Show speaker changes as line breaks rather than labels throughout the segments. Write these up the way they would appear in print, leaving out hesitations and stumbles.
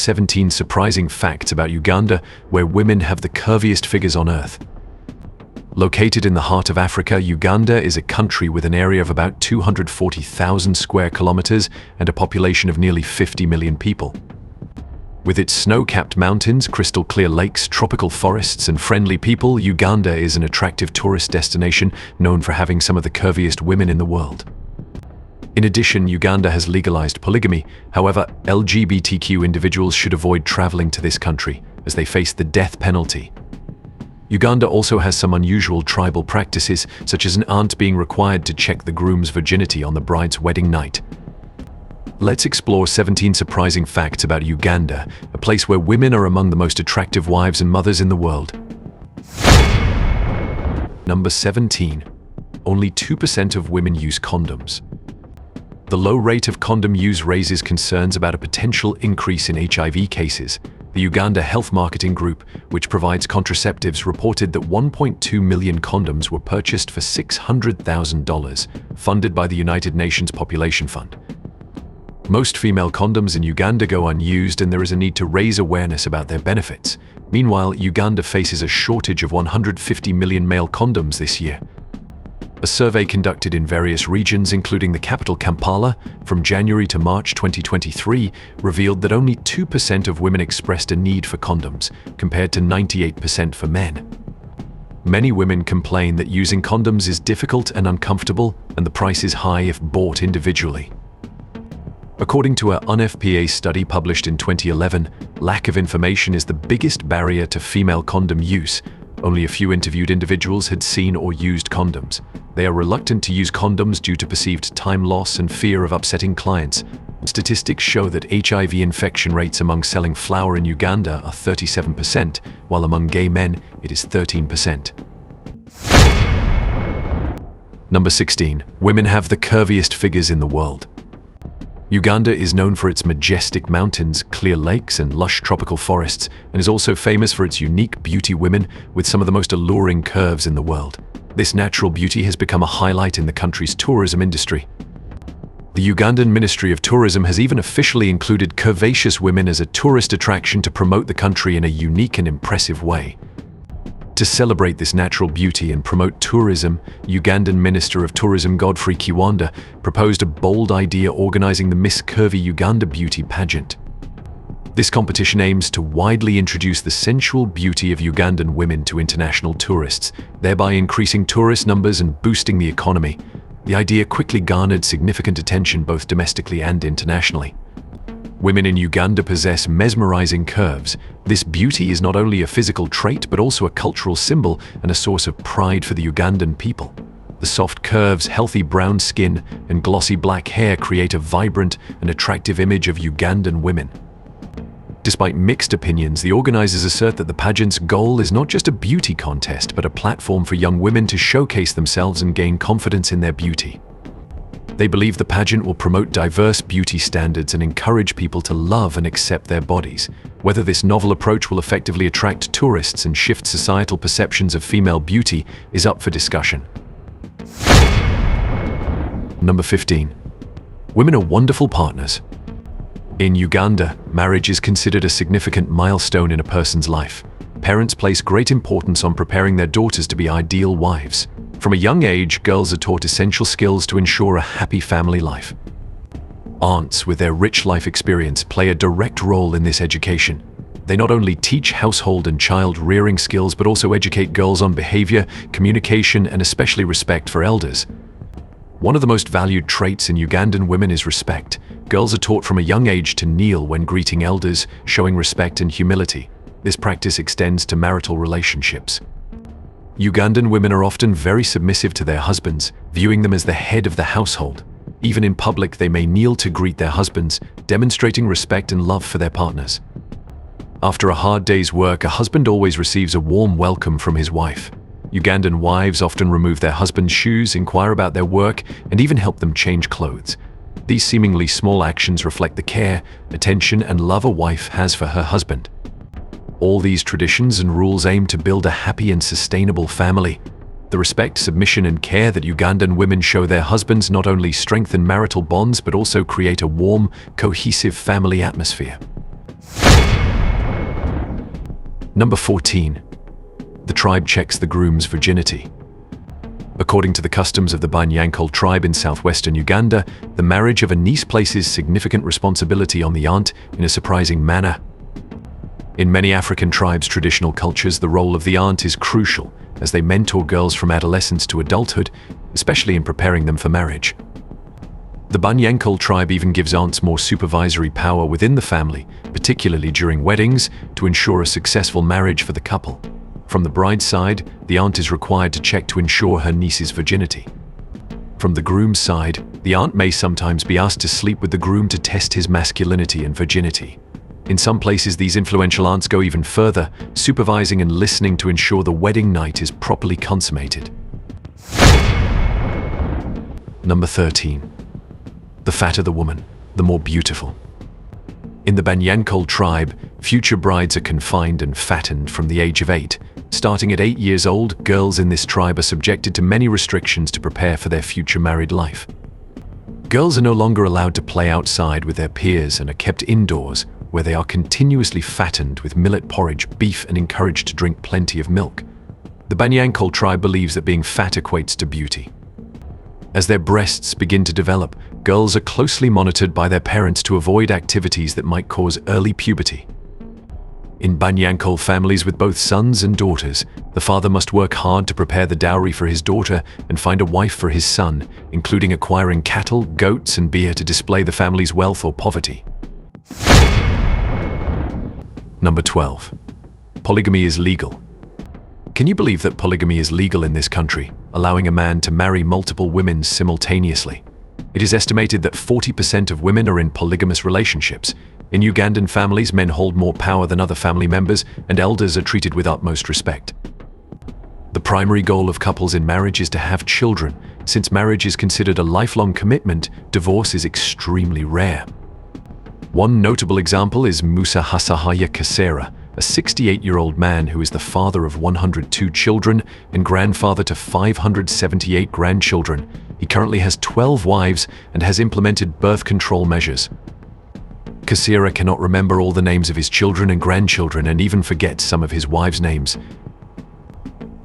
17 surprising facts about Uganda, where women have the curviest figures on earth. Located in the heart of Africa, Uganda is a country with an area of about 240,000 square kilometers and a population of nearly 50 million people. With its snow-capped mountains, crystal-clear lakes, tropical forests, and friendly people, Uganda is an attractive tourist destination known for having some of the curviest women in the world. In addition, Uganda has legalized polygamy. However, LGBTQ individuals should avoid traveling to this country, as they face the death penalty. Uganda also has some unusual tribal practices, such as an aunt being required to check the groom's virginity on the bride's wedding night. Let's explore 17 surprising facts about Uganda, a place where women are among the most attractive wives and mothers in the world. Number 17. Only 2% of women use condoms. The low rate of condom use raises concerns about a potential increase in HIV cases. The Uganda Health Marketing Group, which provides contraceptives, reported that 1.2 million condoms were purchased for $600,000, funded by the United Nations Population Fund. Most female condoms in Uganda go unused, and there is a need to raise awareness about their benefits. Meanwhile, Uganda faces a shortage of 150 million male condoms this year. A survey conducted in various regions, including the capital Kampala, from January to March 2023, revealed that only 2% of women expressed a need for condoms, compared to 98% for men. Many women complain that using condoms is difficult and uncomfortable, and the price is high if bought individually. According to a UNFPA study published in 2011, lack of information is the biggest barrier to female condom use. Only a few interviewed individuals had seen or used condoms. They are reluctant to use condoms due to perceived time loss and fear of upsetting clients. Statistics show that HIV infection rates among selling flour in Uganda are 37%, while among gay men it is 13%. Number 16. Women have the curviest figures in the world. Uganda is known for its majestic mountains, clear lakes, and lush tropical forests, and is also famous for its unique beauty women with some of the most alluring curves in the world. This natural beauty has become a highlight in the country's tourism industry. The Ugandan Ministry of Tourism has even officially included curvaceous women as a tourist attraction to promote the country in a unique and impressive way. To celebrate this natural beauty and promote tourism, Ugandan Minister of Tourism Godfrey Kiwanda proposed a bold idea organizing the Miss Curvy Uganda Beauty pageant. This competition aims to widely introduce the sensual beauty of Ugandan women to international tourists, thereby increasing tourist numbers and boosting the economy. The idea quickly garnered significant attention both domestically and internationally. Women in Uganda possess mesmerizing curves. This beauty is not only a physical trait but also a cultural symbol and a source of pride for the Ugandan people. The soft curves, healthy brown skin, and glossy black hair create a vibrant and attractive image of Ugandan women. Despite mixed opinions, the organizers assert that the pageant's goal is not just a beauty contest but a platform for young women to showcase themselves and gain confidence in their beauty. They believe the pageant will promote diverse beauty standards and encourage people to love and accept their bodies. Whether this novel approach will effectively attract tourists and shift societal perceptions of female beauty is up for discussion. Number 15. Women are wonderful partners. In Uganda, marriage is considered a significant milestone in a person's life. Parents place great importance on preparing their daughters to be ideal wives. From a young age, girls are taught essential skills to ensure a happy family life. Aunts, with their rich life experience, play a direct role in this education. They not only teach household and child-rearing skills, but also educate girls on behavior, communication, and especially respect for elders. One of the most valued traits in Ugandan women is respect. Girls are taught from a young age to kneel when greeting elders, showing respect and humility. This practice extends to marital relationships. Ugandan women are often very submissive to their husbands, viewing them as the head of the household. Even in public, they may kneel to greet their husbands, demonstrating respect and love for their partners. After a hard day's work, a husband always receives a warm welcome from his wife. Ugandan wives often remove their husband's shoes, inquire about their work, and even help them change clothes. These seemingly small actions reflect the care, attention, and love a wife has for her husband. All these traditions and rules aim to build a happy and sustainable family. The respect, submission, and care that Ugandan women show their husbands not only strengthen marital bonds but also create a warm, cohesive family atmosphere. Number 14. The tribe checks the groom's virginity. According to the customs of the Banyankole tribe in southwestern Uganda, the marriage of a niece places significant responsibility on the aunt in a surprising manner. In many African tribes' traditional cultures, the role of the aunt is crucial, as they mentor girls from adolescence to adulthood, especially in preparing them for marriage. The Banyankole tribe even gives aunts more supervisory power within the family, particularly during weddings, to ensure a successful marriage for the couple. From the bride's side, the aunt is required to check to ensure her niece's virginity. From the groom's side, the aunt may sometimes be asked to sleep with the groom to test his masculinity and virginity. In some places, these influential aunts go even further, supervising and listening to ensure the wedding night is properly consummated. Number 13. The fatter the woman, the more beautiful. In the Banyankole tribe, future brides are confined and fattened from the age of 8. Starting at 8 years old, girls in this tribe are subjected to many restrictions to prepare for their future married life. Girls are no longer allowed to play outside with their peers and are kept indoors, where they are continuously fattened with millet porridge, beef, and encouraged to drink plenty of milk. The Banyankole tribe believes that being fat equates to beauty. As their breasts begin to develop, girls are closely monitored by their parents to avoid activities that might cause early puberty. In Banyankole families with both sons and daughters, the father must work hard to prepare the dowry for his daughter and find a wife for his son, including acquiring cattle, goats, and beer to display the family's wealth or poverty. Number 12. Polygamy is legal. Can you believe that polygamy is legal in this country, allowing a man to marry multiple women simultaneously? It is estimated that 40% of women are in polygamous relationships. In Ugandan families, men hold more power than other family members, and elders are treated with utmost respect. The primary goal of couples in marriage is to have children. Since marriage is considered a lifelong commitment, divorce is extremely rare. One notable example is Musa Hasahaya Kasera, a 68-year-old man who is the father of 102 children and grandfather to 578 grandchildren. He currently has 12 wives and has implemented birth control measures. Kasera cannot remember all the names of his children and grandchildren and even forgets some of his wives' names.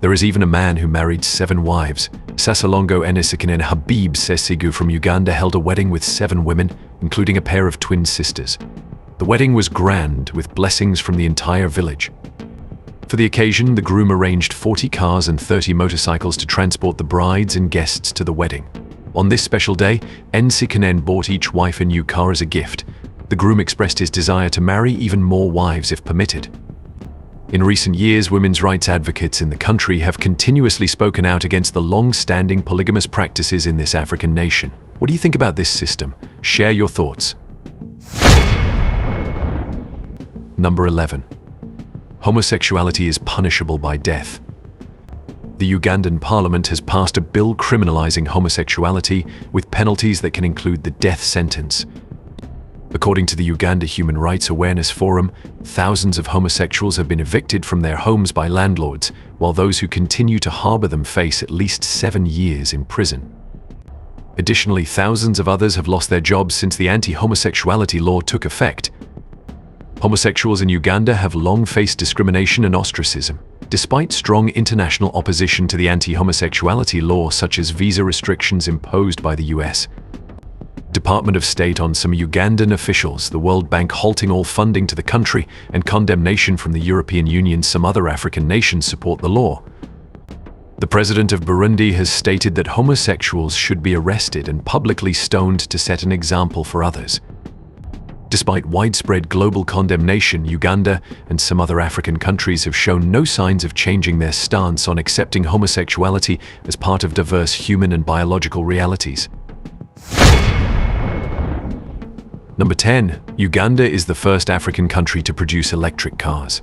There is even a man who married 7 wives. Sasalongo Enesikinen Habib Sesigu from Uganda held a wedding with 7 women, including a pair of twin sisters. The wedding was grand, with blessings from the entire village. For the occasion, the groom arranged 40 cars and 30 motorcycles to transport the brides and guests to the wedding. On this special day, Nsikinen bought each wife a new car as a gift. The groom expressed his desire to marry even more wives if permitted. In recent years, women's rights advocates in the country have continuously spoken out against the long-standing polygamous practices in this African nation. What do you think about this system? Share your thoughts. Number 11. Homosexuality is punishable by death. The Ugandan parliament has passed a bill criminalizing homosexuality with penalties that can include the death sentence. According to the Uganda Human Rights Awareness Forum, thousands of homosexuals have been evicted from their homes by landlords, while those who continue to harbor them face at least 7 years in prison. Additionally, thousands of others have lost their jobs since the anti-homosexuality law took effect. Homosexuals in Uganda have long faced discrimination and ostracism, despite strong international opposition to the anti-homosexuality law, such as visa restrictions imposed by the US. Department of State on some Ugandan officials, the World Bank halting all funding to the country, and condemnation from the European Union. Some other African nations support the law. The president of Burundi has stated that homosexuals should be arrested and publicly stoned to set an example for others. Despite widespread global condemnation, Uganda and some other African countries have shown no signs of changing their stance on accepting homosexuality as part of diverse human and biological realities. Number 10. Uganda is the first African country to produce electric cars.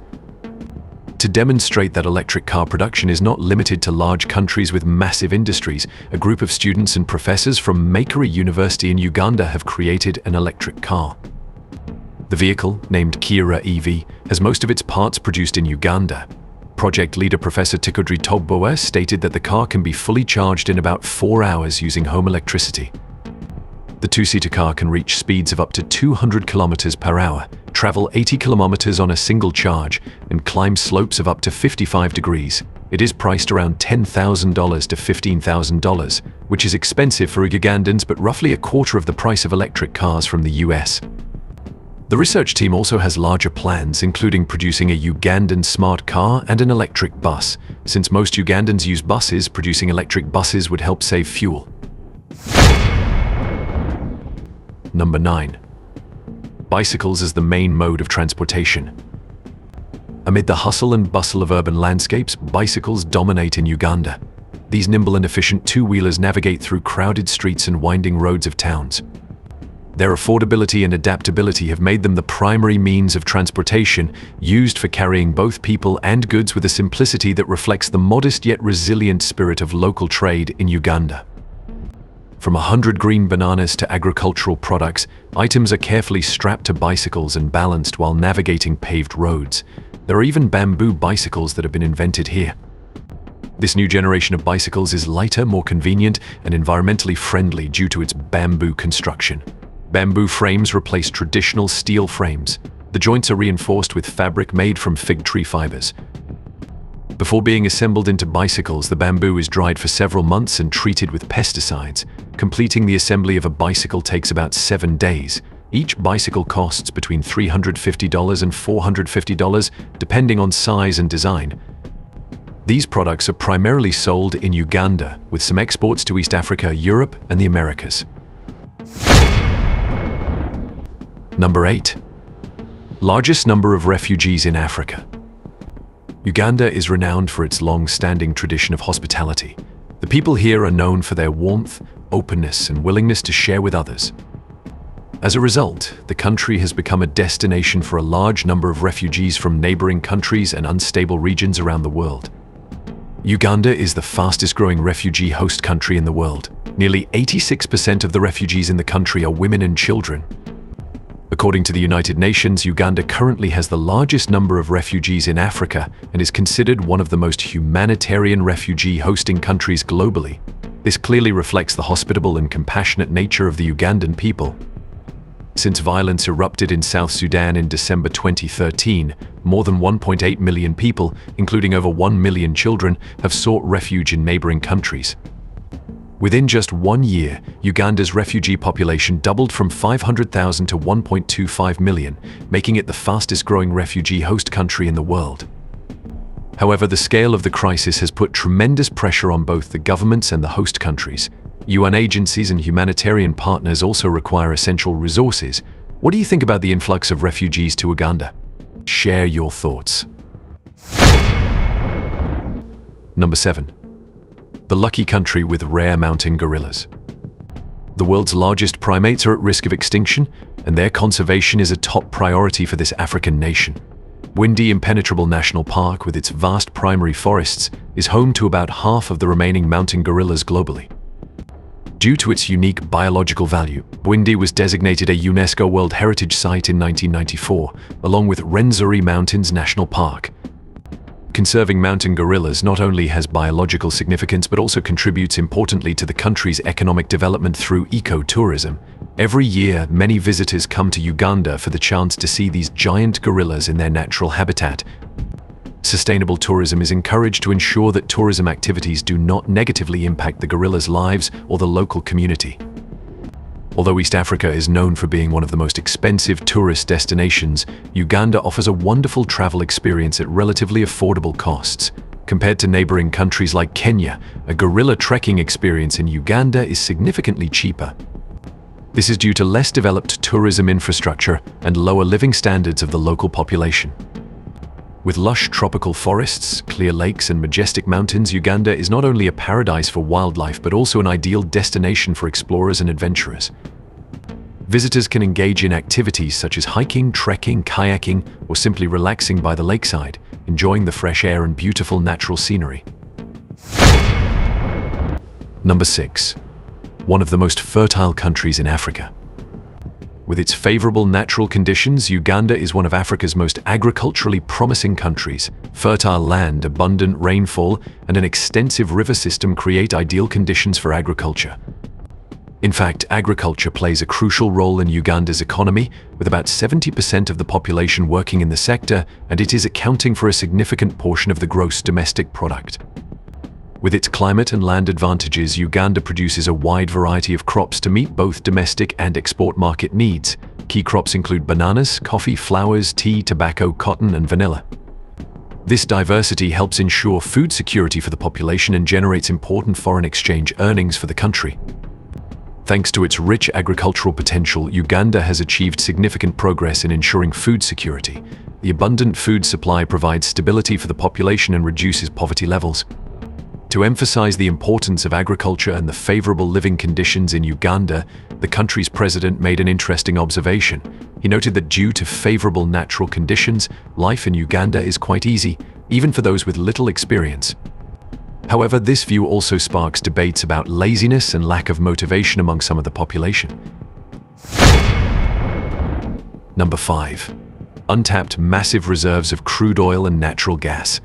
To demonstrate that electric car production is not limited to large countries with massive industries, a group of students and professors from Makerere University in Uganda have created an electric car. The vehicle, named Kira EV, has most of its parts produced in Uganda. Project leader Professor Tikodri Togboa stated that the car can be fully charged in about 4 hours using home electricity. The two-seater car can reach speeds of up to 200 kilometers per hour, travel 80 kilometers on a single charge, and climb slopes of up to 55 degrees. It is priced around $10,000 to $15,000, which is expensive for Ugandans but roughly a quarter of the price of electric cars from the US. The research team also has larger plans, including producing a Ugandan smart car and an electric bus. Since most Ugandans use buses, producing electric buses would help save fuel. Number 9. Bicycles as the main mode of transportation. Amid the hustle and bustle of urban landscapes, bicycles dominate in Uganda. These nimble and efficient two-wheelers navigate through crowded streets and winding roads of towns. Their affordability and adaptability have made them the primary means of transportation, used for carrying both people and goods with a simplicity that reflects the modest yet resilient spirit of local trade in Uganda. From 100 green bananas to agricultural products, items are carefully strapped to bicycles and balanced while navigating paved roads. There are even bamboo bicycles that have been invented here. This new generation of bicycles is lighter, more convenient, and environmentally friendly due to its bamboo construction. Bamboo frames replace traditional steel frames. The joints are reinforced with fabric made from fig tree fibers. Before being assembled into bicycles, the bamboo is dried for several months and treated with pesticides. Completing the assembly of a bicycle takes about 7 days. Each bicycle costs between $350 and $450, depending on size and design. These products are primarily sold in Uganda, with some exports to East Africa, Europe, and the Americas. Number 8. Largest number of refugees in Africa. Uganda is renowned for its long-standing tradition of hospitality. The people here are known for their warmth, openness, and willingness to share with others. As a result, the country has become a destination for a large number of refugees from neighboring countries and unstable regions around the world. Uganda is the fastest-growing refugee host country in the world. Nearly 86% of the refugees in the country are women and children. According to the United Nations, Uganda currently has the largest number of refugees in Africa and is considered one of the most humanitarian refugee-hosting countries globally. This clearly reflects the hospitable and compassionate nature of the Ugandan people. Since violence erupted in South Sudan in December 2013, more than 1.8 million people, including over 1 million children, have sought refuge in neighboring countries. Within just 1 year, Uganda's refugee population doubled from 500,000 to 1.25 million, making it the fastest-growing refugee host country in the world. However, the scale of the crisis has put tremendous pressure on both the governments and the host countries. UN agencies and humanitarian partners also require essential resources. What do you think about the influx of refugees to Uganda? Share your thoughts. Number 7. The lucky country with rare mountain gorillas. The world's largest primates are at risk of extinction, and their conservation is a top priority for this African nation. Windy Impenetrable National Park, with its vast primary forests, is home to about half of the remaining mountain gorillas globally. Due to its unique biological value, Windy was designated a UNESCO World Heritage Site in 1994, along with Rwenzori Mountains National Park. Conserving mountain gorillas not only has biological significance but also contributes importantly to the country's economic development through ecotourism. Every year, many visitors come to Uganda for the chance to see these giant gorillas in their natural habitat. Sustainable tourism is encouraged to ensure that tourism activities do not negatively impact the gorillas' lives or the local community. Although East Africa is known for being one of the most expensive tourist destinations, Uganda offers a wonderful travel experience at relatively affordable costs. Compared to neighboring countries like Kenya, a gorilla trekking experience in Uganda is significantly cheaper. This is due to less developed tourism infrastructure and lower living standards of the local population. With lush tropical forests, clear lakes, and majestic mountains, Uganda is not only a paradise for wildlife but also an ideal destination for explorers and adventurers. Visitors can engage in activities such as hiking, trekking, kayaking, or simply relaxing by the lakeside, enjoying the fresh air and beautiful natural scenery. Number 6. One of the most fertile countries in Africa. With its favorable natural conditions, Uganda is one of Africa's most agriculturally promising countries. Fertile land, abundant rainfall, and an extensive river system create ideal conditions for agriculture. In fact, agriculture plays a crucial role in Uganda's economy, with about 70% of the population working in the sector, and it is accounting for a significant portion of the gross domestic product. With its climate and land advantages, Uganda produces a wide variety of crops to meet both domestic and export market needs. Key crops include bananas, coffee, flowers, tea, tobacco, cotton, and vanilla. This diversity helps ensure food security for the population and generates important foreign exchange earnings for the country. Thanks to its rich agricultural potential, Uganda has achieved significant progress in ensuring food security. The abundant food supply provides stability for the population and reduces poverty levels. To emphasize the importance of agriculture and the favorable living conditions in Uganda, the country's president made an interesting observation. He noted that due to favorable natural conditions, life in Uganda is quite easy, even for those with little experience. However, this view also sparks debates about laziness and lack of motivation among some of the population. Number 5. Untapped massive reserves of crude oil and natural gas.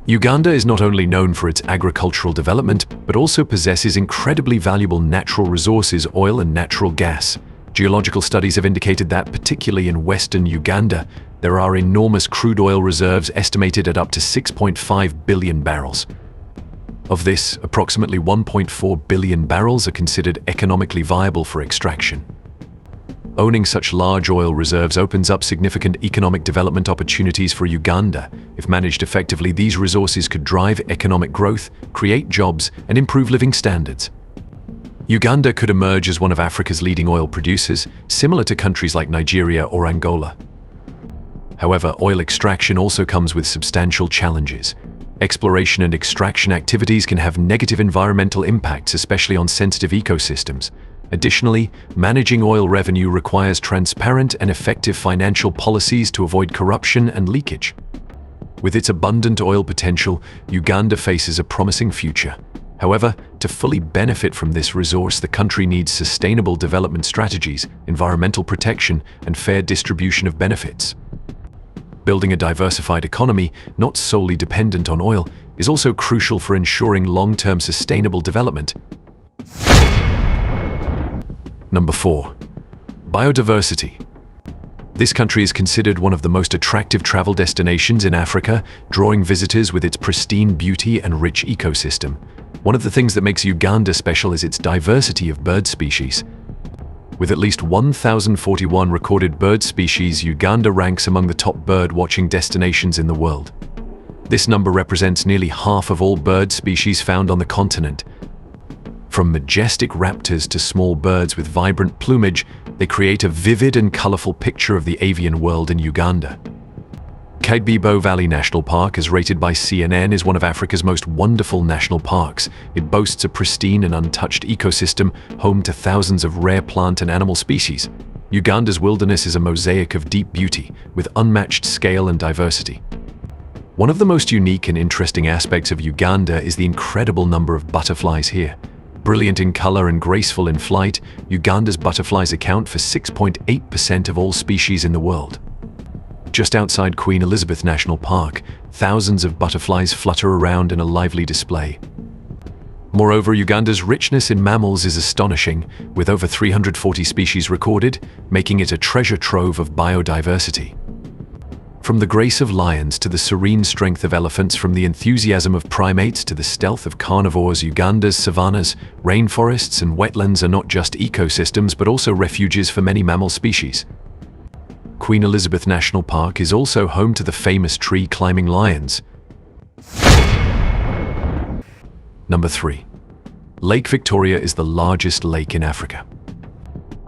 Uganda is not only known for its agricultural development, but also possesses incredibly valuable natural resources, oil and natural gas. Geological studies have indicated that, particularly in western Uganda, there are enormous crude oil reserves estimated at up to 6.5 billion barrels. Of this, approximately 1.4 billion barrels are considered economically viable for extraction. Owning such large oil reserves opens up significant economic development opportunities for Uganda. If managed effectively, these resources could drive economic growth, create jobs, and improve living standards. Uganda could emerge as one of Africa's leading oil producers, similar to countries like Nigeria or Angola. However, oil extraction also comes with substantial challenges. Exploration and extraction activities can have negative environmental impacts, especially on sensitive ecosystems. Additionally, managing oil revenue requires transparent and effective financial policies to avoid corruption and leakage. With its abundant oil potential, Uganda faces a promising future. However, to fully benefit from this resource, the country needs sustainable development strategies, environmental protection, and fair distribution of benefits. Building a diversified economy, not solely dependent on oil, is also crucial for ensuring long-term sustainable development. Number 4. Biodiversity. This country is considered one of the most attractive travel destinations in Africa, drawing visitors with its pristine beauty and rich ecosystem. One of the things that makes Uganda special is its diversity of bird species. With at least 1,041 recorded bird species, Uganda ranks among the top bird-watching destinations in the world. This number represents nearly half of all bird species found on the continent. From majestic raptors to small birds with vibrant plumage, they create a vivid and colorful picture of the avian world in Uganda. Kagbibo Valley National Park, as rated by CNN, is one of Africa's most wonderful national parks. It boasts a pristine and untouched ecosystem, home to thousands of rare plant and animal species. Uganda's wilderness is a mosaic of deep beauty, with unmatched scale and diversity. One of the most unique and interesting aspects of Uganda is the incredible number of butterflies here. Brilliant in color and graceful in flight, Uganda's butterflies account for 6.8% of all species in the world. Just outside Queen Elizabeth National Park, thousands of butterflies flutter around in a lively display. Moreover, Uganda's richness in mammals is astonishing, with over 340 species recorded, making it a treasure trove of biodiversity. From the grace of lions to the serene strength of elephants, from the enthusiasm of primates to the stealth of carnivores, Uganda's savannas, rainforests, and wetlands are not just ecosystems but also refuges for many mammal species. Queen Elizabeth National Park is also home to the famous tree-climbing lions. Number 3. Lake Victoria is the largest lake in Africa.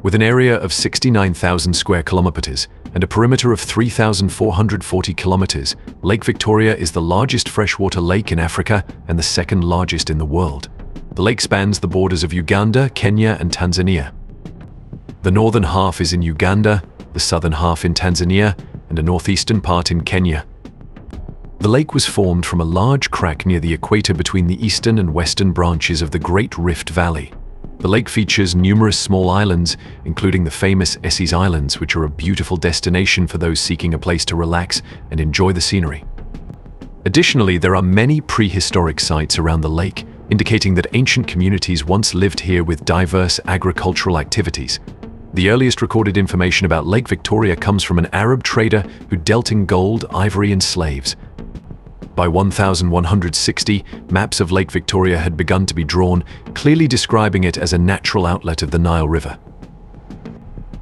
With an area of 69,000 square kilometers and a perimeter of 3,440 kilometers, Lake Victoria is the largest freshwater lake in Africa and the second largest in the world. The lake spans the borders of Uganda, Kenya, and Tanzania. The northern half is in Uganda, the southern half in Tanzania, and a northeastern part in Kenya. The lake was formed from a large crack near the equator between the eastern and western branches of the Great Rift Valley. The lake features numerous small islands, including the famous Esse's Islands, which are a beautiful destination for those seeking a place to relax and enjoy the scenery. Additionally, there are many prehistoric sites around the lake, indicating that ancient communities once lived here with diverse agricultural activities. The earliest recorded information about Lake Victoria comes from an Arab trader who dealt in gold, ivory, and slaves. By 1160, maps of Lake Victoria had begun to be drawn, clearly describing it as a natural outlet of the Nile River.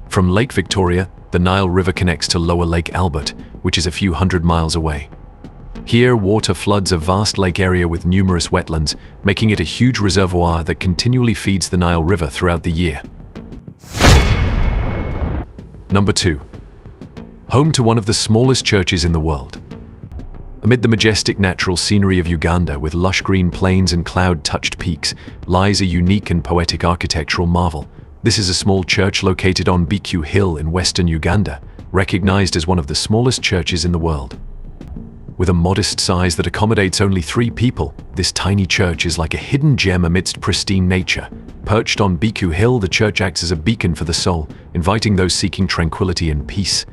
From Lake Victoria, the Nile River connects to Lower Lake Albert, which is a few hundred miles away. Here, water floods a vast lake area with numerous wetlands, making it a huge reservoir that continually feeds the Nile River throughout the year. Number 2. Home to one of the smallest churches in the world. Amid the majestic natural scenery of Uganda, with lush green plains and cloud-touched peaks, lies a unique and poetic architectural marvel. This is a small church located on BQ Hill in western Uganda, recognized as one of the smallest churches in the world. With a modest size that accommodates only 3 people, this tiny church is like a hidden gem amidst pristine nature. Perched on BQ Hill, the church acts as a beacon for the soul, inviting those seeking tranquility and peace.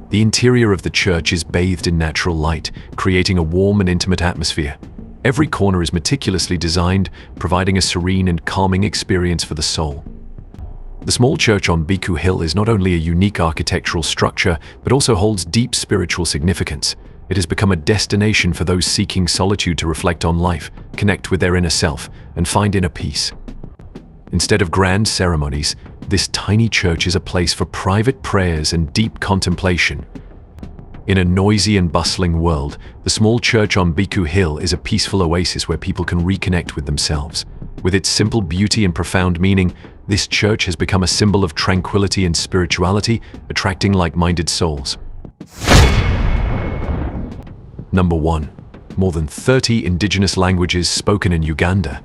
The interior of the church is bathed in natural light, creating a warm and intimate atmosphere. Every corner is meticulously designed, providing a serene and calming experience for the soul. The small church on BQ Hill is not only a unique architectural structure, but also holds deep spiritual significance. It has become a destination for those seeking solitude to reflect on life, connect with their inner self, and find inner peace. Instead of grand ceremonies, this tiny church is a place for private prayers and deep contemplation. In a noisy and bustling world, the small church on BQ Hill is a peaceful oasis where people can reconnect with themselves. With its simple beauty and profound meaning, this church has become a symbol of tranquility and spirituality, attracting like-minded souls. Number 1. More than 30 indigenous languages spoken in Uganda.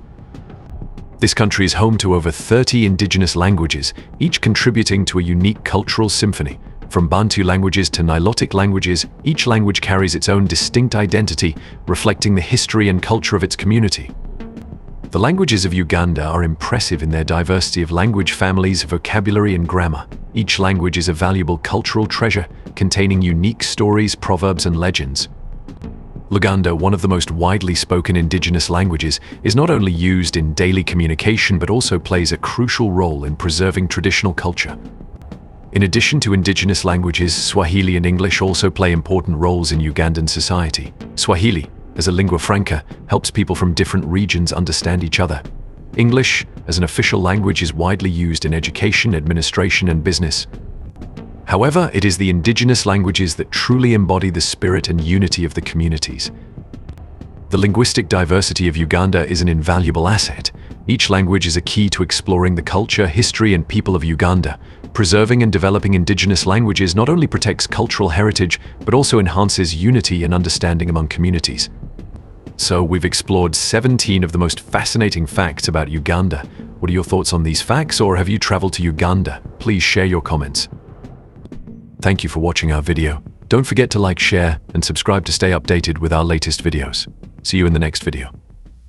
This country is home to over 30 indigenous languages, each contributing to a unique cultural symphony. From Bantu languages to Nilotic languages, each language carries its own distinct identity, reflecting the history and culture of its community. The languages of Uganda are impressive in their diversity of language families, vocabulary, and grammar. Each language is a valuable cultural treasure, containing unique stories, proverbs, and legends. Luganda, one of the most widely spoken indigenous languages, is not only used in daily communication but also plays a crucial role in preserving traditional culture. In addition to indigenous languages, Swahili and English also play important roles in Ugandan society. Swahili, as a lingua franca, helps people from different regions understand each other. English, as an official language, is widely used in education, administration, and business. However, it is the indigenous languages that truly embody the spirit and unity of the communities. The linguistic diversity of Uganda is an invaluable asset. Each language is a key to exploring the culture, history, and people of Uganda. Preserving and developing indigenous languages not only protects cultural heritage, but also enhances unity and understanding among communities. So, we've explored 17 of the most fascinating facts about Uganda. What are your thoughts on these facts, or have you traveled to Uganda? Please share your comments. Thank you for watching our video. Don't forget to like, share, and subscribe to stay updated with our latest videos. See you in the next video.